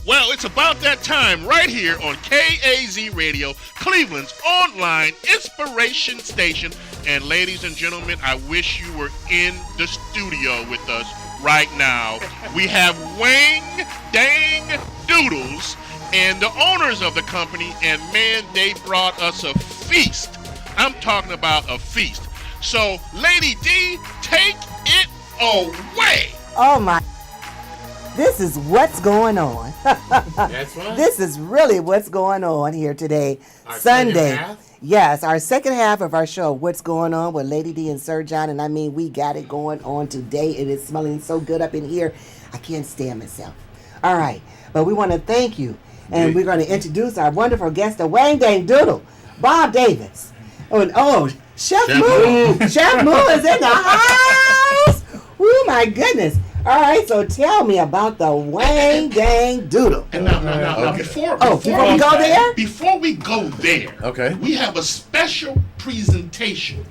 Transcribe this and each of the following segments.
Well, it's about that time right here on KAZ Radio, Cleveland's online inspiration station. And ladies and gentlemen, I wish you were in the studio with us right now. We have Wang Dang Doodles and the owners of the company, and man, they brought us a feast. I'm talking about a feast. So, Lady D, take it away. Oh my. This is what's going on. That's right. This is really what's going on here today. Our Sunday. second half? Yes, our second half of our show, What's Going On with Lady D and Sir John. And I mean, we got it going on today. It is smelling so good up in here. I can't stand myself. All right. But we want to thank you. And we're going to introduce our wonderful guest, the Wang Dang Doodle, Bob Davis. Chef Moo. Chef Moo is in the house. Oh, my goodness. All right, so tell me about the Wang Dang Doodle. And now, before we go there? Before we go there, okay, we have a special presentation.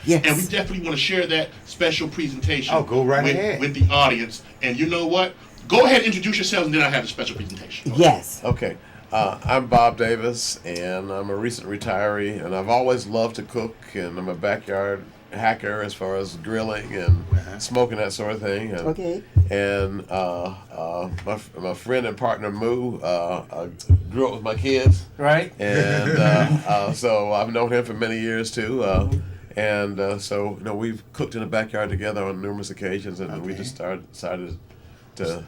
Yes. And we definitely want to share that special presentation go right ahead. with the audience. And you know what? Go ahead and introduce yourselves, and then I'll have the special presentation. Yes. Okay. I'm Bob Davis, and I'm a recent retiree, and I've always loved to cook, and I'm a backyard hacker as far as grilling and smoking, that sort of thing. And, okay. And my friend and partner Moo grew up with my kids. Right. And so I've known him for many years too. So we've cooked in the backyard together on numerous occasions, and we just decided to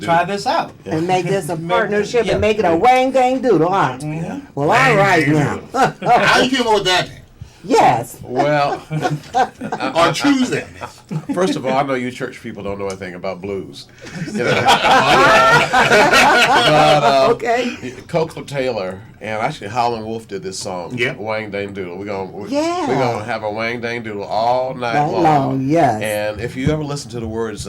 try this out. Yeah. And make this a partnership and make it a Wang Dang Doodle, huh? Yeah. Well, all right now. How you came up with that? Yes. Well, Or choose that. first of all, I know you church people don't know anything about blues. Okay. Coco Taylor and actually Howlin' Wolf did this song. Yeah. Wang Dang Doodle. We're gonna Yeah. have a Wang Dang Doodle all night Night long, yes. And if you ever listen to the words,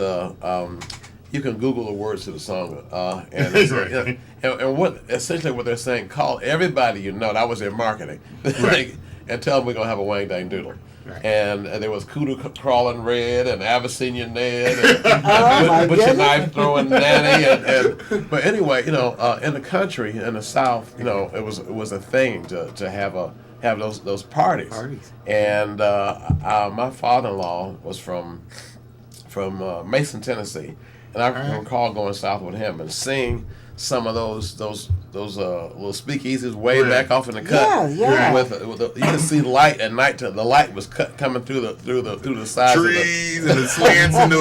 you can Google the words to the song, and what essentially what they're saying. Call everybody you know. That was their marketing. Right. And tell them we're gonna have a Wang Dang Doodle. Right. And there was Kudu Crawling Red and Abyssinian Ned my and Butcher goodness. Knife Throwing Nanny but anyway, in the country, in the South, it was a thing to have those parties. And my father-in-law was from Mason, Tennessee, and I can recall going south with him and seeing some of those little speakeasies way back off in the cut. Yeah. With you can see light at night. The light was coming through the sides Trees and the slants in the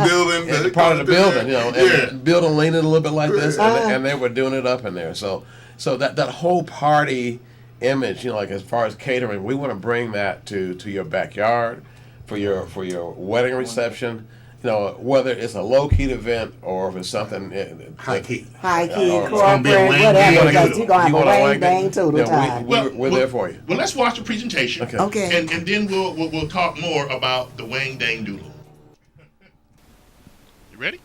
building. and part of the building, and the building leaning a little bit like this, and they were doing it up in there. So that whole party image, like as far as catering, we want to bring that to your backyard for your wedding reception. Whether it's a low-key event or if it's something High-key. High-key, gonna corporate, be a Wang whatever, Dang because you're going to have a Wang Dang Doodle time. We're there for you. Well, let's watch the presentation. Okay. And then we'll talk more about the Wang Dang Doodle. You ready?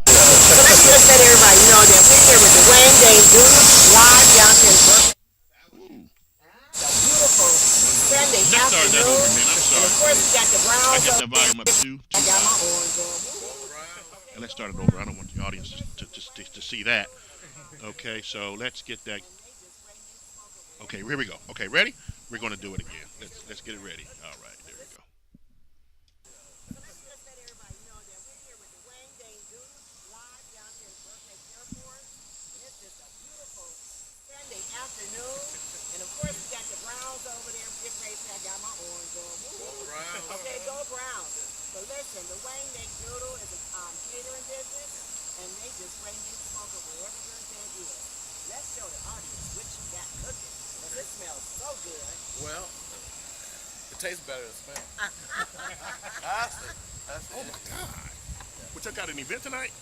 So let's just let everybody know that we're here with the Wang Dang Doodle live down here in Berkeley. The beautiful Sunday Let's start that over, afternoon. man. I'm And sorry. of course, we got the I Browns got up the volume up too I got high. my orange on. And let's start it over. I don't want the audience to see that. Okay, so let's get that. Okay, here we go. Okay, ready? We're going to do it again. Let's get it ready. All right, there we go. Afternoon, and of course we got the Browns over there. Big race, I got my orange on. Okay, go Browns. But listen, the Wang Dang Doodle is a catering business, and they just bring you smoke it wherever your event is. Let's show the audience what you got cooking, because it smells so good. Well, it tastes better than smell. Oh my God! What y'all got an event tonight?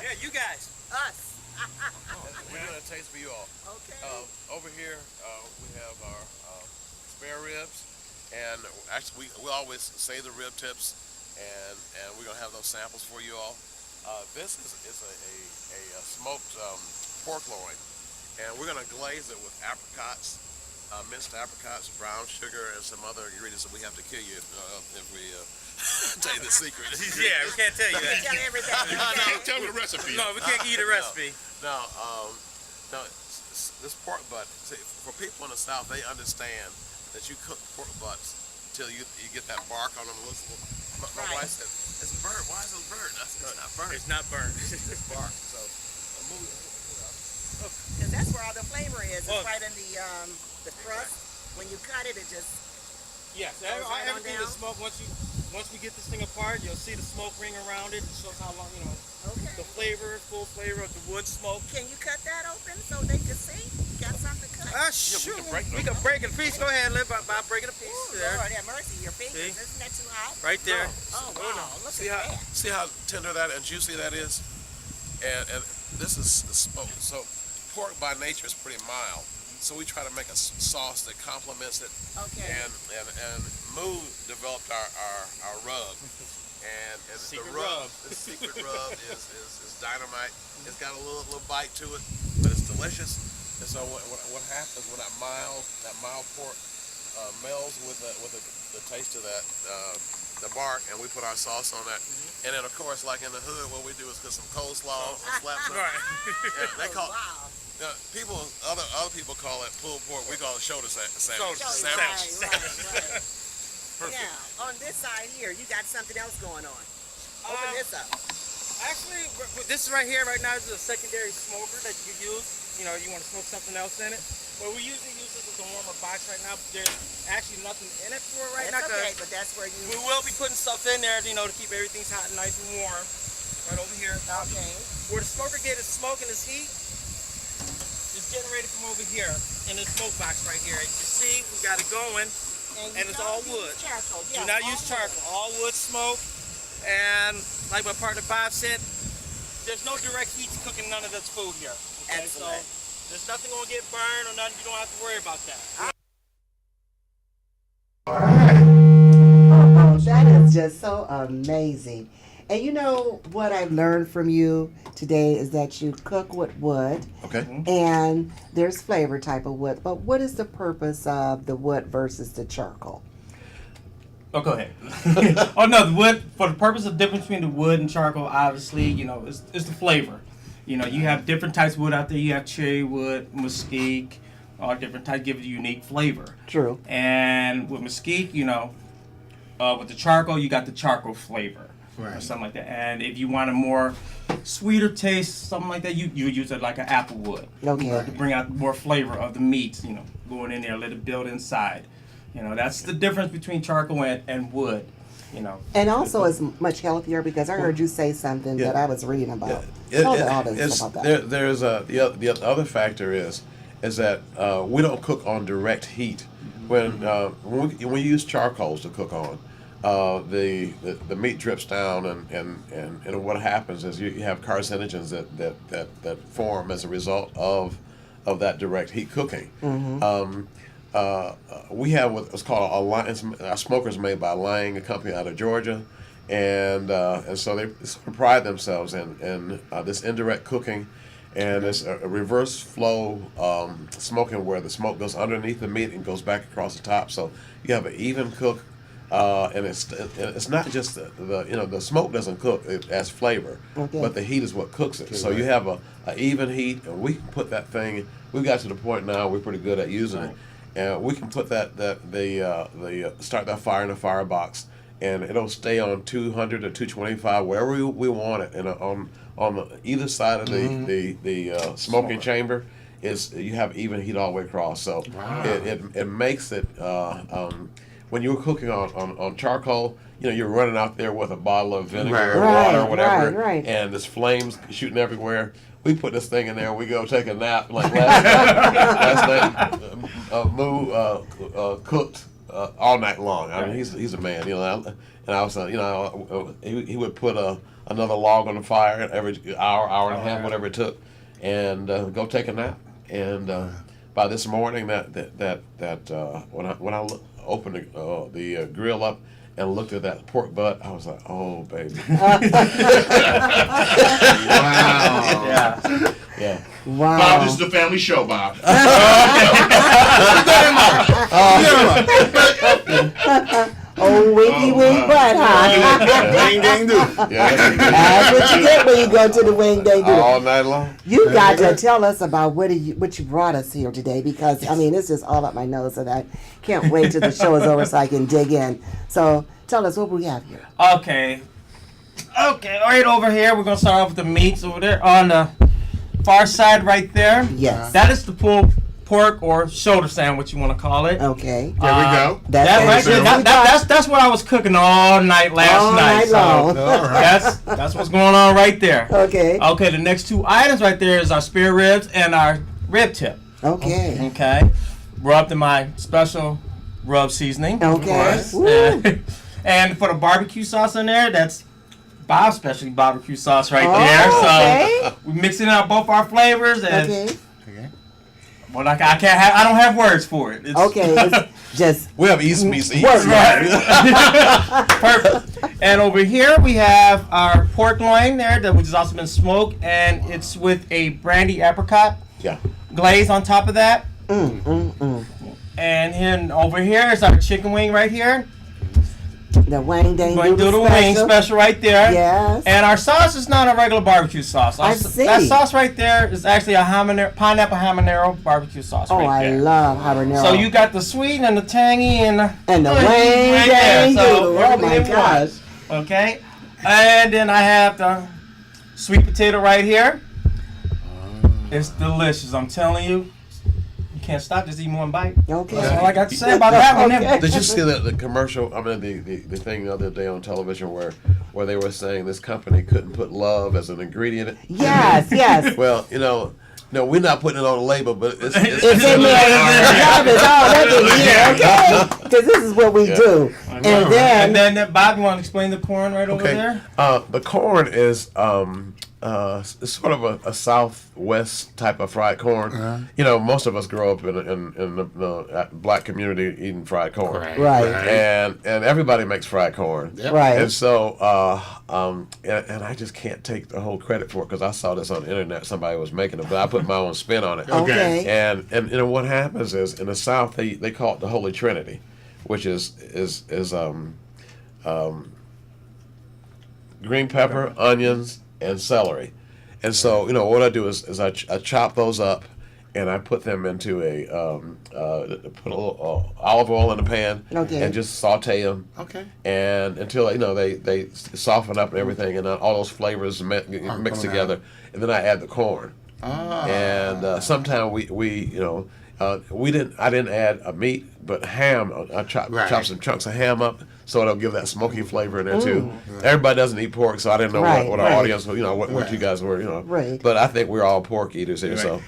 Yeah, you guys. Us. We're doing a taste for you all. Okay. Over here, we have our spare ribs, and actually we always save the rib tips, and we're gonna have those samples for you all. This is a smoked pork loin, and we're gonna glaze it with apricots, minced apricots, brown sugar, and some other ingredients that we have to kill you if we tell you the secret. Yeah, we can't tell you that. Tell everything. Tell me the recipe. No, we can't give you the recipe. No, this pork butt. See, for people in the South, they understand that you cook pork butts till you get that bark on them. My wife said, "It's burnt. Why is it burnt?" I said, "It's not burnt. It's not burnt. It's bark." So, Because that's where all the flavor is. It's right in the crust. When you cut it, it just Yes, goes right on everything down. is smoked. Once we get this thing apart, you'll see the smoke ring around it. It shows how long, Okay. the flavor, full flavor of the wood smoke. Can you cut that open so they can see? Got something to cut? Shoot. break We can break it a piece. Go ahead, live by breaking a piece. Ooh, There. Lord have mercy, your fingers. See? Isn't that too hot? Right there. Oh, wow. Look see at how that. tender that and juicy that is, and this is smoked. So pork by nature is pretty mild. So we try to make a sauce that complements it. Okay. And Moo developed our rub, and the Secret rub, rub. the secret rub is dynamite. It's got a little bite to it, but it's delicious. And so what happens when that mild pork melds with the taste of that the bark, and we put our sauce on that, and then of course, like in the hood, what we do is put some coleslaw, slap some. Right. Yeah, they call Wow. other people call it pulled pork. We call it shoulder sandwich. Shoulder Sandwich. Right. Now, on this side here, you got something else going on. Open this up. Actually, this right here, right now, is a secondary smoker that you can use. You want to smoke something else in it. But we usually use this as a warmer box right now. But there's actually nothing in it for it right That's now. okay, but that's where you... We will be putting stuff in there, to keep everything hot and nice and warm. Right over here. Okay. Where the smoker get its smoke and its heat is getting ready from over here in this smoke box right here. You can see we got it going, and it's all wood. Charcoal. Do Yeah, not all use wood. charcoal. All wood smoke. And like my partner Bob said, there's no direct heat to cooking none of this food here. Okay? Excellent. So there's nothing gonna get burned or nothing. You don't have to worry about that. Oh, that is just so amazing. And you know what I've learned from you today is that you cook with wood. Okay. And there's flavor type of wood. But what is the purpose of the wood versus the charcoal? Oh, go ahead. Oh no, the wood, for the purpose of the difference between the wood and charcoal, obviously, it's the flavor. You have different types of wood out there. You have cherry wood, mesquite, all different types give a unique flavor. True. And with mesquite, with the charcoal, you got the charcoal flavor. Or Right. something like that. And if you want a more sweeter taste, something like that, you use it like an apple wood. Okay. To bring out more flavor of the meats, going in there, let it build inside. That's the difference between charcoal and wood. And also it's much healthier because I heard you say something that I was reading about. Tell the audience about that. There's the other factor is that we don't cook on direct heat. When we use charcoals to cook on, the meat drips down, and what happens is you have carcinogens that form as a result of that direct heat cooking. We have what's called a line. Our smokers made by Lang, a company out of Georgia, and so they sort of pride themselves in this indirect cooking, and it's a reverse flow smoking where the smoke goes underneath the meat and goes back across the top. So you have an even cook, and it's not just the smoke doesn't cook; it adds flavor, but the heat is what cooks it. So you have a even heat, and we can put that thing. We've got to the point now we're pretty good at using it. And we can put start that fire in a firebox, and it'll stay on 200 or 225 wherever we want it. And on either side of the smoking chamber is you have even heat all the way across. So it makes it when you're cooking on charcoal, you're running out there with a bottle of vinegar or water or whatever, and there's flames shooting everywhere. We put this thing in there. We go take a nap. Like last night, Moo cooked all night long. I mean, he's a man, and I was, he would put another log on the fire every hour and a half, whatever it took, and go take a nap. And by this morning, when I opened the grill up and looked at that pork butt, I was like, oh, baby. Wow. Yeah. Wow. Bob, this is the family show, Bob. Oh, winky wink butt, that, huh? Ding, ding, do. Yeah, That's what you get when you go to the Wing Day Doodle. all night long. You got to tell us about what you brought us here today, because I mean it's just all up my nose, and I can't wait till the show is over so I can dig in. So tell us what we have here. Okay, right over here, we're gonna start off with the meats over there on the far side right there. Yes. That is the pulled pork or shoulder sandwich, you want to call it. Okay. There we go. That right there, that's what I was cooking all night last all night night. long. All right. That's what's going on right there. Okay. Okay, the next two items right there is our spare ribs and our rib tip. Okay. Okay, rubbed in my special rub seasoning. Okay. Of course. Woo. And for the barbecue sauce in there, that's Bob's specialty barbecue sauce right Oh, there. So okay. we're mixing out both our flavors, and Okay. well, I don't have words for it. It's Okay. It's just We have East Meets East. Work, perfect. And over here we have our pork loin there, which has also been smoked, and it's with a brandy apricot Yeah. glaze on top of that. mm. And then over here is our chicken wing right here. The Wang Dang Going to Doodle the wing special. special right there. Yes. And our sauce is not a regular barbecue sauce. I see. That sauce right there is actually a pineapple habanero barbecue sauce Oh, right I there. love habanero. So you got the sweet and the tangy and the and the right Wang Dang there. So Doodle. Oh everything my in one. gosh. Okay. And then I have the sweet potato right here. It's delicious. I'm telling you. You can't stop. Just eat one bite. Okay. That's all I got to say about that one. Okay. Did you see the commercial? I mean, the thing the other day on television where they were saying this company couldn't put love as an ingredient. Yes, yes. Well, no, we're not putting it on the label, but it's It's in there. Love is all over here, okay? Because this is what we Yeah. do. And And then, then Bob, you want to explain the corn right over okay. there? The corn is it's sort of a southwest type of fried corn. You know, most of us grow up in the black community eating fried corn. Right. And everybody makes fried corn. Yep. right. And so, and I just can't take the whole credit for it because I saw this on the internet. Somebody was making it, but I put my own spin on it. Okay. And you know what happens is in the South they call it the Holy Trinity, which is green pepper, onions, and celery. And so, you know, what I do is I chop those up, and I put them into put a little olive oil in the pan, Okay. and just saute them. Okay. And until you know they soften up and everything, and all those flavors mix coming together, and then I add the corn. Ah. And sometimes we you know I didn't add a meat, but ham. I chop some chunks of ham up so it'll give that smoky flavor in there too. Everybody doesn't eat pork, so I didn't know Right, what our right. audience, you know, what you guys were, you know. Right. But I think we're all pork eaters here, so.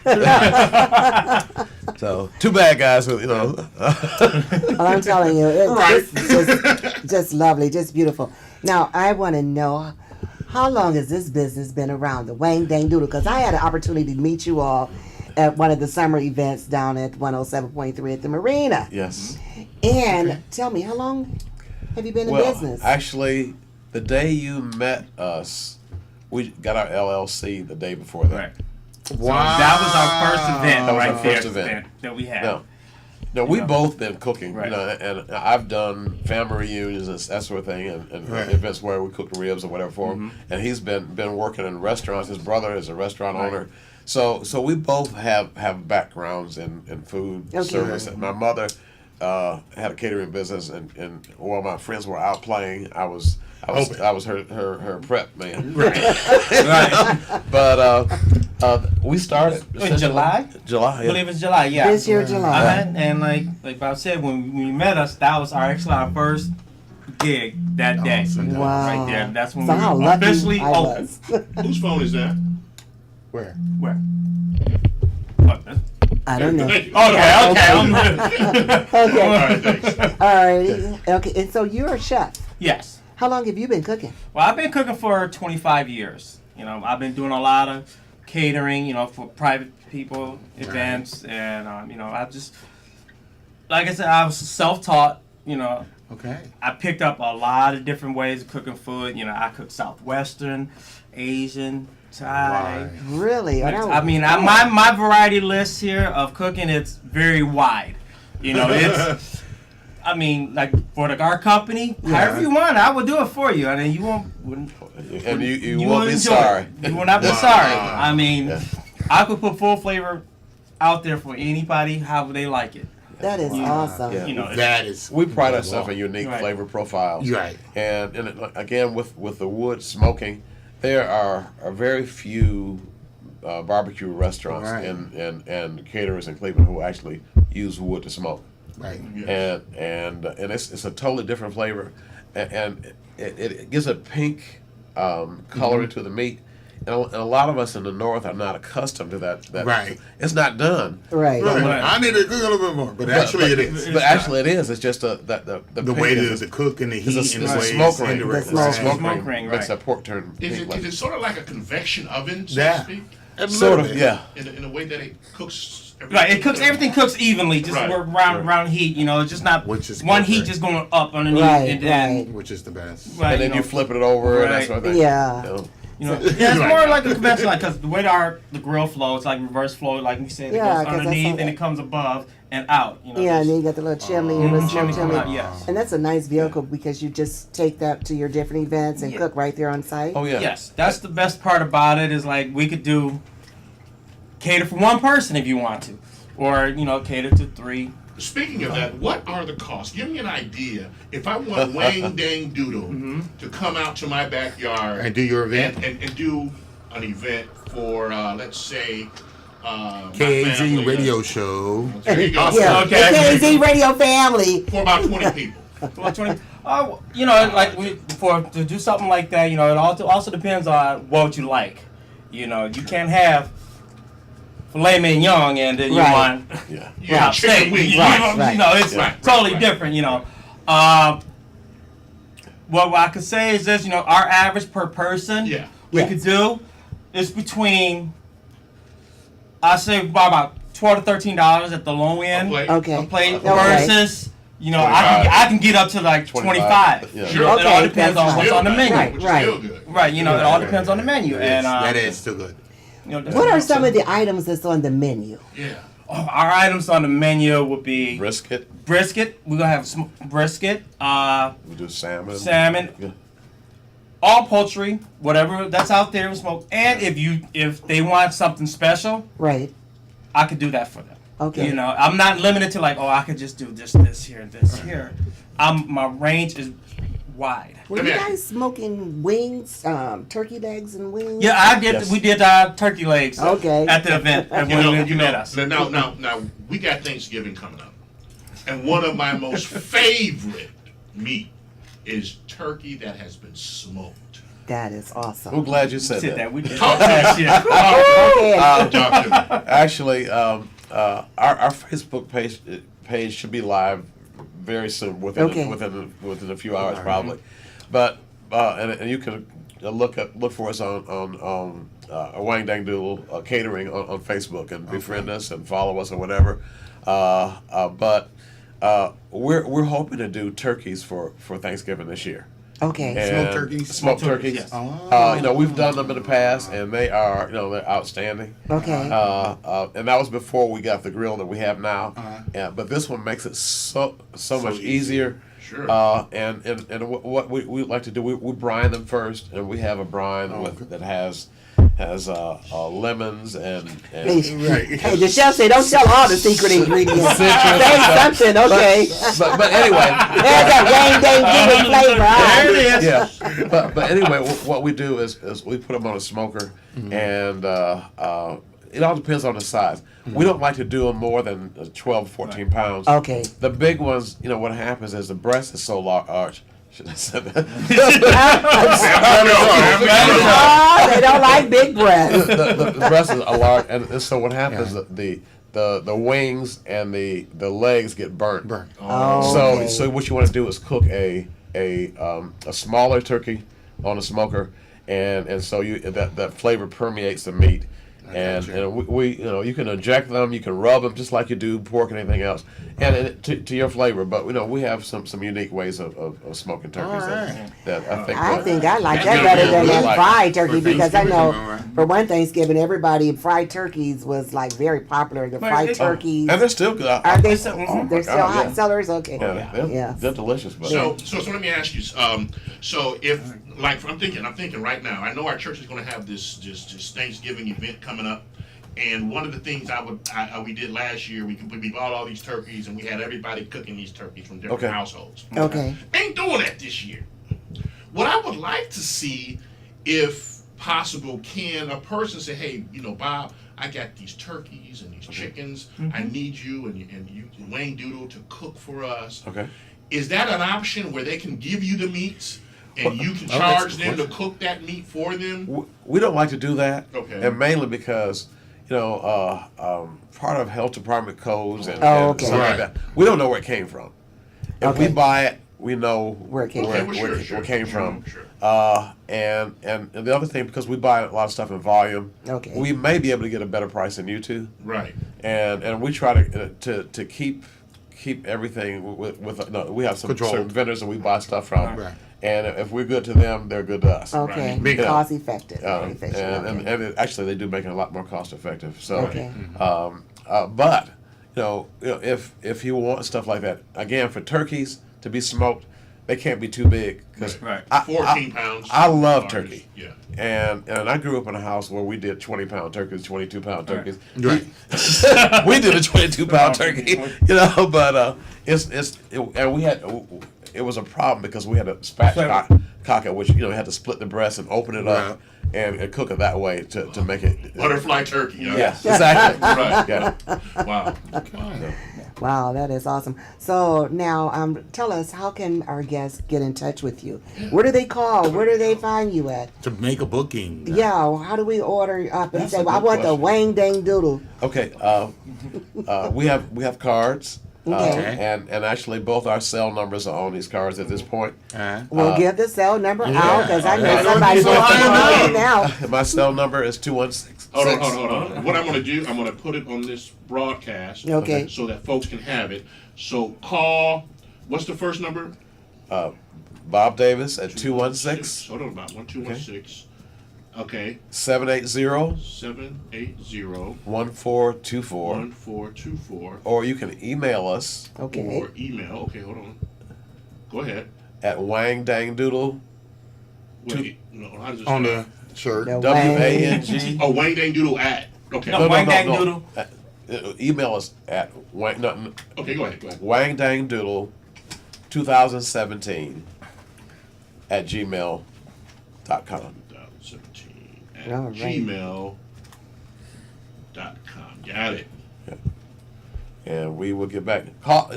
So too bad, guys. You know. Well, I'm telling you, it's just lovely, just beautiful. Now, I want to know, how long has this business been around, the Wang Dang Doodle? Because I had an opportunity to meet you all at one of the summer events down at 107.3 at the Marina. Yes. And tell me, how long have you been in business? Actually, the day you met us, we got our LLC the day before that. Right. Wow. That was our first event That was right our there first event. that we had. No, we've know. both been cooking, Right. you know, and I've done family reunions and that sort of thing, and Right. events where we cook ribs or whatever for him. And he's been working in restaurants. His brother is a restaurant owner, so we both have backgrounds in food Okay. service. My mother had a catering business, and while my friends were out playing, I was her prep man. Right. But we started In July? July, I believe it's July, yeah. This year, July. And like Bob said, when you met us, that was our first gig that day. Wow. Right there. That's when So we how lucky officially I opened. was. Whose phone is that? Where? Where? What? I don't know. Thank you. Okay. Okay. All right, thanks. All right. Okay. And so you're a chef. Yes. How long have you been cooking? Well, I've been cooking for 25 years. You know, I've been doing a lot of catering, you know, for private people, events, and, you know, I just, like I said, I was self-taught, you know. Okay. I picked up a lot of different ways of cooking food. You know, I cook Southwestern, Asian, Thai. Really? I mean, my variety list here of cooking, it's very wide. You know, it's I mean, like for our company, however you want, I will do it for you. I mean, you won't. And you will won't be enjoy sorry. it. You will not be sorry. I mean, I could put full flavor out there for anybody, however they like it. That is awesome. Yeah. You know, That is. We pride ourselves in unique Right. flavor profiles. Right. And again, with the wood smoking, there are very few barbecue restaurants Right. and caterers in Cleveland who actually use wood to smoke. Right. And it's a totally different flavor, and it gives a pink color to the meat. And a lot of us in the North are not accustomed to that. Right. It's not done. Right. Right. Right. I need to cook a little bit more, but actually it is. But actually, it is. It's just the The way that the cook and the heat It's and a the way smoke it's ring. indirect. The Smoke Smoke ring ring, makes right. that pork turn Is pink. it sort of like a convection oven, so Yeah. to speak? A Sort little of, bit. yeah. In a way that it cooks. Right, it cooks. Everything cooks evenly, just Right. around heat. You know, it's just not Which is one good, heat right. just going up underneath, Right, and then right. Which is the best. right, And then you you know, flip it over and that Right. sort of thing. Yeah. You know. You know, yeah, it's more like a conventional, like, because the way the grill flow, it's like reverse flow, like we said, it Yeah, 'cause goes I saw underneath and that. it comes above and out. You know, Yeah, and just- then you got the little chimney and the chimney smoke coming chimney. out, yes. And that's a nice vehicle because you just take that to your different events and Yeah. cook right there on site. Oh yeah. Yes, that's the best part about it is like we could cater for one person if you want to, or cater to 3. Speaking of that, what are the costs? Give me an idea. If I want Wang Dang Doodle to come out to my backyard And do your event. and do an event for, let's say, my KAZ family, radio show. There you go. Yeah, Okay. the KZ Radio family. For about 20 people. Well, 20, like to do something like that, it also depends on what you like. You can't have filet mignon and then you Right. want Yeah. Yeah, chicken steak. wings. Right. It's Right, totally right. different. What I could say is this: our average per person, Yeah. we Yes. could do is between, I say about $12 to $13 at the low end. plate. Okay. A plate Okay. versus, I can get up to like 25. Yeah. Sure. It all Okay, depends that's on what's Still on the nice, menu. Right, which is right. still good. Right, it all depends on the menu. And That is still good. What are some of the items that's on the menu? Yeah. our items on the menu would be Brisket. brisket. We're gonna have brisket, We do salmon. salmon, Yeah. all poultry, whatever that's out there in smoke. And if they want something special, Right. I could do that for them. Okay. I'm not limited to like, I could just do this here, and this here. My range is wide. Were you guys smoking wings, turkey legs and wings? Yeah, I did. Yes. We did turkey legs. Okay. At the event when you met us. Now, we got Thanksgiving coming up. And one of my most favorite meat is turkey that has been smoked. That is I'm awesome. glad you said Did that. that. We did Talk to me. that shit. Okay. Talk to me. Actually, our Facebook page should be live very soon, Okay. within a few hours probably. But and you can look for us on Wang Dang Doodle Catering on Facebook and befriend us and follow us or whatever. But we're hoping to do turkeys for Thanksgiving this year. Okay. And Smoked turkeys? Smoked turkeys. Yes. We've done them in the past, and they are, they're outstanding. Okay. And that was before we got the grill that we have now. Yeah, but this one makes it so much easier. Sure. And what we like to do, we brine them first, and we have a brine that has lemons and Hey, the chef said, don't tell all the secret ingredients. Say something, okay. but anyway. There's that Wang Dang Doodle flavor. There Right? it is. Yeah, but anyway, what we do is we put them on a smoker, and it all depends on the size. We don't like to do them more than 12, 14 pounds. Okay. The big ones, what happens is the breast is so large. Should I say that? Oh, they don't like big breasts. the breast is a large, and so what happens? The wings and the legs get burnt. Oh, So what you want to do is cook a smaller turkey on a smoker, and so that flavor permeates the meat. And we you can inject them, you can rub them just like you do pork and anything else, and to your flavor. But we have some unique ways of smoking turkeys that I think I like that better than that fried turkey, because I know for one Thanksgiving everybody fried turkeys was like very popular. The fried turkeys, and they're still good. Are they? They're still hot sellers. Okay, they're delicious. But So let me ask you. So if like I'm thinking right now. I know our church is going to have this Thanksgiving event coming up, and one of the things we did last year, we bought all these turkeys and we had everybody cooking these turkeys from different households. Okay. Ain't doing that this year. What I would like to see, if possible, can a person say, hey, Bob, I got these turkeys and these chickens. I need you and you, Wayne Doodle, to cook for us. Okay. Is that an option where they can give you the meats and you can charge them to cook that meat for them? We don't like to do that. Okay. And mainly because, part of health department codes and okay. something like that, we don't know where it came from. If we buy it, we know where it came from. And the other thing, because we buy a lot of stuff in volume, we may be able to get a better price than you two. Right. And we try to keep everything with we have some certain vendors that we buy stuff from. Right. And if we're good to them, they're good to us. Okay. Right. Cost effective. And actually, they do make it a lot more cost effective. So, but if you want stuff like that, again, for turkeys to be smoked, they can't be too big, because 14 pounds. I love turkey. Yeah. And I grew up in a house where we did 20-pound turkeys, 22-pound turkeys. Right. We did a 22-pound turkey, but it was a problem because we had a spatchcock it, which had to split the breast and open it up and cook it that way to make it butterfly turkey. Yes, exactly. Right. Yeah. Wow. Wow, that is awesome. So now, tell us, how can our guests get in touch with you? Where do they call? Where do they find you at? To make a booking. Yeah, how do we order up and say, I want the Wang Dang Doodle? Okay, we have cards. And actually, both our cell numbers are on these cards at this point. We'll give the cell number out, because I know somebody's going to now. My cell number is 216. Hold on. What I'm going to do, I'm going to put it on this broadcast, so that folks can have it. So call. What's the first number? Bob Davis at 216. Hold on, about 1216. Okay. 780 1424. Or you can email us. Okay. Or email. Okay, hold on. Go ahead. At Wang Dang Doodle. Wait, no, how does it on start? the shirt. WANG. Oh, Wang Dang Doodle at. Okay. No, Wang Dang Doodle. Email us at Wang. No, okay, go ahead. Wang Dang Doodle 2017 at gmail.com. 2017 at gmail.com. Got it. Yeah. And we will get back. Call.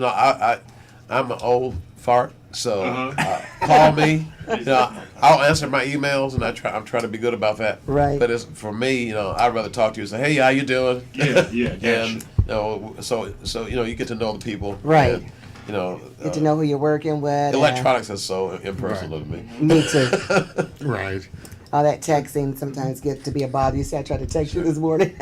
I'm an old fart, so call me. I'll answer my emails, and I'm trying to be good about that. Right. But for me, I'd rather talk to you and say, hey, how you doing? Yeah. And so you get to know the people. Right. And, get to know who you're working with. Electronics is so impersonal to me. Me too. Right. All that texting sometimes gets to be a bother. You see, I tried to text you this morning.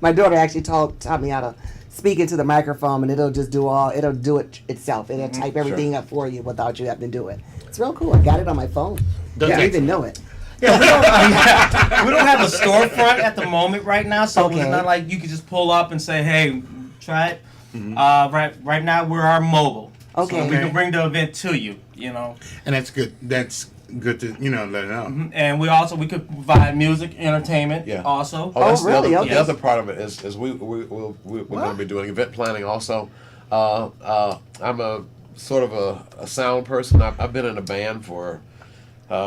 My daughter actually taught me how to speak into the microphone, and it'll do it itself. It'll type everything up for you without you having to do it. It's real cool. I got it on my phone. I didn't even know it. Yeah, we don't have a storefront at the moment right now, so it's not like you can just pull up and say, hey, try it. Right now we're mobile. Okay. So we can bring the event to you, And that's good. That's good to, let it know. And we could provide music, entertainment also. That's really? The other part of it is we're going to be doing event planning also. I'm a sort of a sound person. I've been in a band for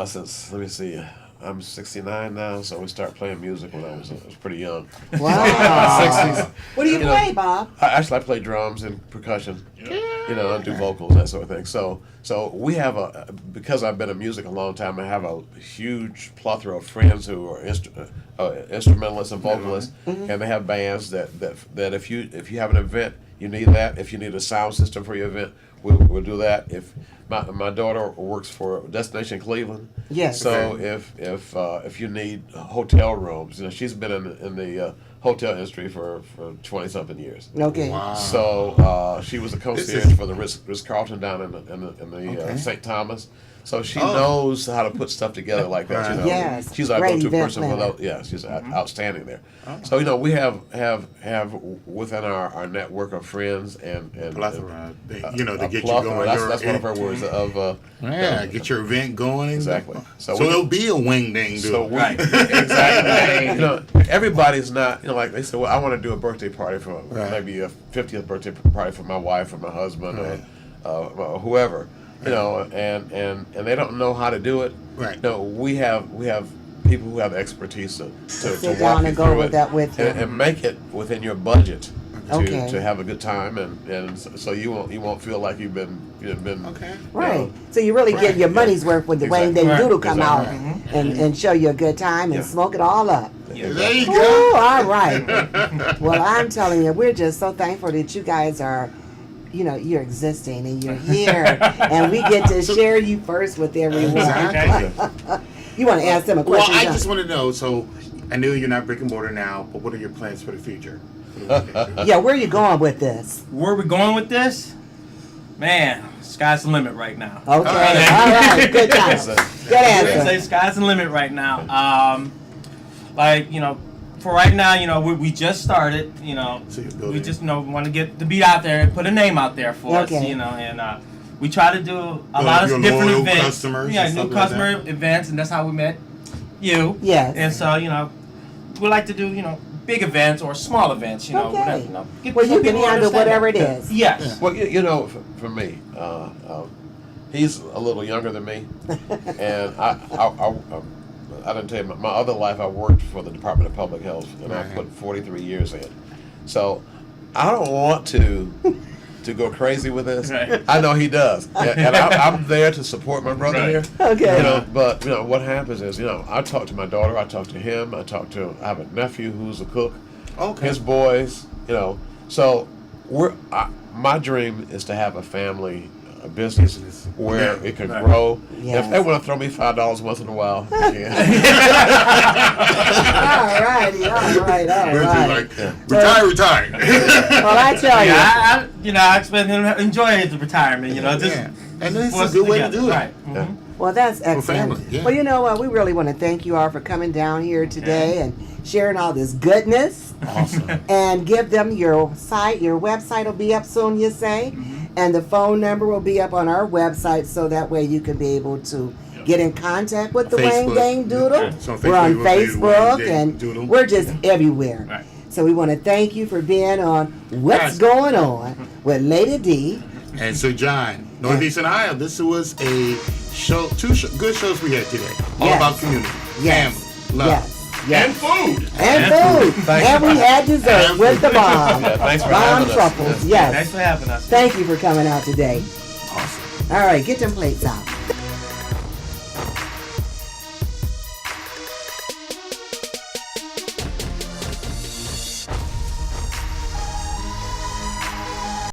since, let me see, I'm 69 now, so we started playing music when I was pretty young. Wow. What do you play, Bob? I play drums and percussion. I do vocals, that sort of thing. So we have because I've been in music a long time, I have a huge plethora of friends who are instrumentalists and vocalists, and they have bands that if you have an event, you need that. If you need a sound system for your event, we'll do that. If my daughter works for Destination Cleveland, Yes. So if you need hotel rooms, she's been in the hotel industry for 20 something years. Okay. Wow. So she was a concierge is- for the Ritz Carlton down in the Okay. St. Thomas. So she knows how to put stuff together like that. Right. Yes. She's our Great go-to event person for planner. those. Yeah, she's outstanding there. So we have within our network of friends and Plethora, to a get you plethora. going. That's one of her words of Yeah, get your event going. Exactly. So, So we- it'll be a wing ding do. So we, Right. exactly. Everybody's not, like they said, well, I want to do a birthday party for Right. maybe a 50th birthday party for my wife or my husband Right. or whoever, and they don't know how to do it. Right. No, we have people who have the expertise to Sit walk down you and go through with it that with you. and make it within your budget. Okay. To have a good time and so you won't feel like you've been Okay. Right. So you really get your money's worth when the Wayne Dang Exactly. Doodle come out Exactly. and show you a good time and Yeah. smoke it all up. There you Ooh, go. all right. Well, I'm telling you, we're just so thankful that you guys are, you're existing and you're here, and we get to share you first with everyone. Exactly. You want to ask them a Well, question? I John? just want to know. So, I know you're not brick and mortar now, but what are your plans for the future? Yeah, where are you going with this? Where we going with this? Man, sky's the limit right now. Okay, all right, good time. Good I'd say answer. sky's the limit right now. For right now, we just started. So you're building. We just want to get the beat out there and put a name out there for us. Okay. And we try to do a lot of your different loyal events. customers Yeah, and new stuff like customer events, and that's how we met you. Yes. And so we like to do big events or small events. Okay. Whatever, get Well, you some can people to handle understand whatever it that. is. Yes. Well, for me, he's a little younger than me, and I didn't tell you, my other life I worked for the Department of Public Health, and I put 43 years in. So I don't want to go crazy with this. Right. I know he does, and I'm there to support my brother Right. here. Okay. But what happens is, I talk to my daughter, I talk to him, I have a nephew who's a cook. Okay. His boys, so my dream is to have a family business where it can Right. grow. Yes. If they want to throw me $5 once in a while, they can. All righty, all right, all Reggie, right. like, retire. Well, I tell you. I expect him to enjoy his retirement. Just Yeah. And it's for a us good way to together. do it. Right. Yeah. Well, that's excellent. family, yeah. Well, you know what? We really want to thank you all for coming down here today and sharing all this goodness. Awesome. And give them your site. Your website will be up soon, you say. And the phone number will be up on our website, so that way you can be able to get in contact with the Wayne Facebook. Dang Doodle. Yeah. So on We're on Facebook, we'll say Facebook, Wayne Dang and Doodle. we're just everywhere. Right. So we want to thank you for being on What's Guys. Going On with Lady D. And so, John, Northeast Ohio, this was a show, good shows we had today. All Yes. about community, Yes. family, love. Yes. Yes. And food. And food. Thank And you. we had dessert with the bomb. Yeah, thanks for Bomb having us. truffles. Yeah. Yes. Thanks for having us. Thank you for coming out today. Awesome. All right, get them plates out.